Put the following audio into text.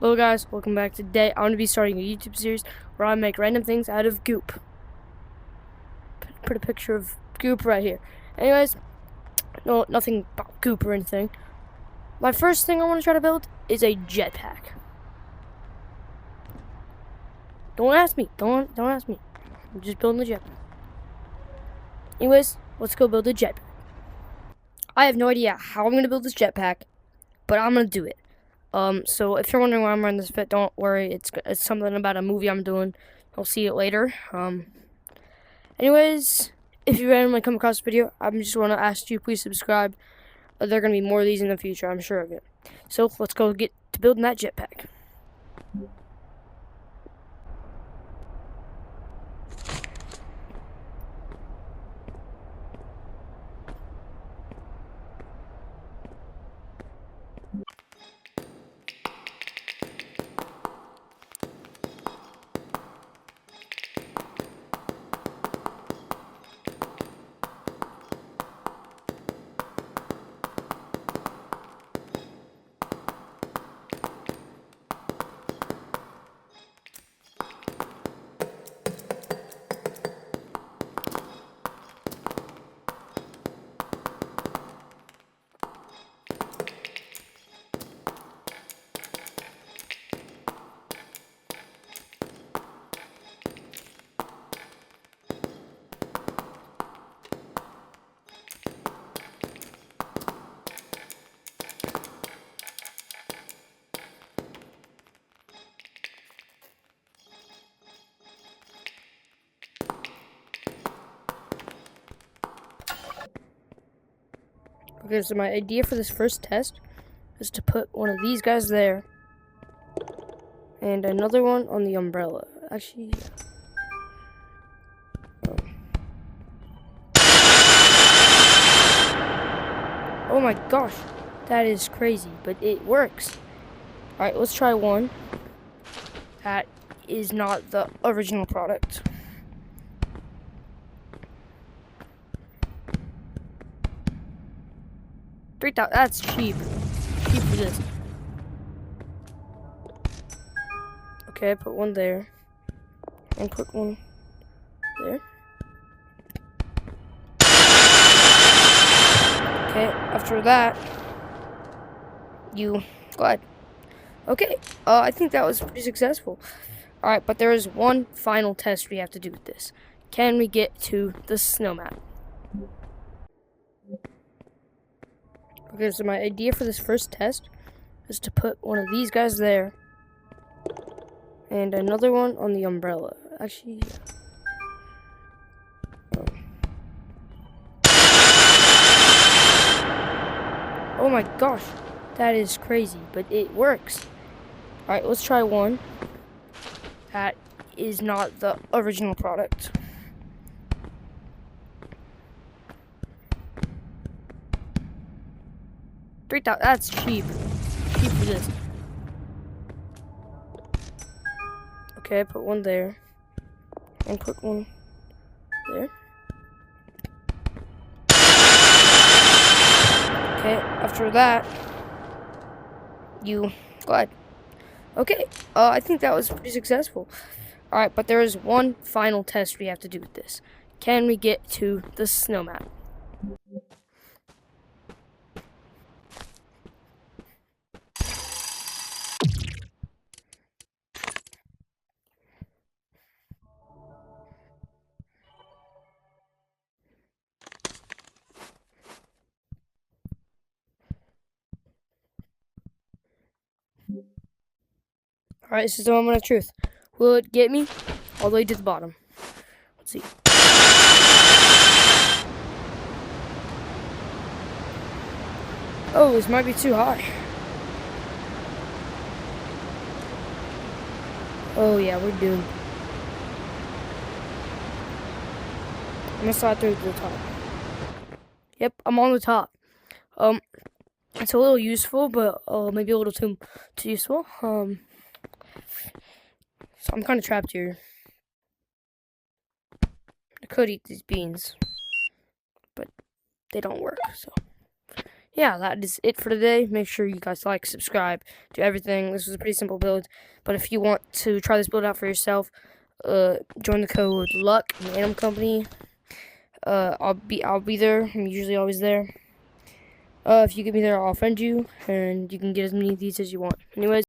Hello guys, welcome back. Today I'm going to be starting a YouTube series where I make random things out of Goop. Put a picture of Goop right here. Anyways, no, nothing about Goop or anything. My first thing I want to try to build is a jetpack. Don't ask me. Don't ask me. I'm just building the jetpack. Anyways, let's go build a jetpack. I have no idea how I'm going to build this jetpack, but I'm going to do it. So if you're wondering why I'm wearing this fit, don't worry. It's something about a movie I'm doing. I'll see it later. Anyways, if you randomly come across this video, I just want to ask you, please subscribe. There are going to be more of these in the future, I'm sure of it. So let's go get to building that jetpack. Okay, so my idea for this first test is to put one of these guys there and another one on the umbrella. Actually, oh my gosh, that is crazy, but it works. Alright, let's try one that is not the original product. $3,000, that's cheap. Cheap for this. Okay, I put one there. And put one there. Okay, after that, you go ahead. Okay, I think that was pretty successful. Alright, but there is one final test we have to do with this. Can we get to the snow map? Okay, so my idea for this first test is to put one of these guys there and another one on the umbrella. Actually, oh my gosh, that is crazy, but it works. Alright, let's try one that is not the original product. $3,000, that's cheap. Cheap for this. Okay, I put one there. And put one there. Okay, after that, you go ahead. Okay, I think that was pretty successful. Alright, but there is one final test we have to do with this. Can we get to the snow map? Alright, this is the moment of truth. Will it get me all the way to the bottom? Let's see. Oh, this might be too high. Oh yeah, we're doomed. I'm gonna slide through to the top. Yep, I'm on the top. It's a little useful, but maybe a little too useful. So I'm kind of trapped here. I could eat these beans, but they don't work. So yeah, that is it for today. Make sure you guys like, subscribe, do everything. This was a pretty simple build, but if you want to try this build out for yourself, join the code LUCK in the Animal Company. I'll be there. I'm usually always there. If you get me there, I'll friend you, and you can get as many of these as you want. Anyways.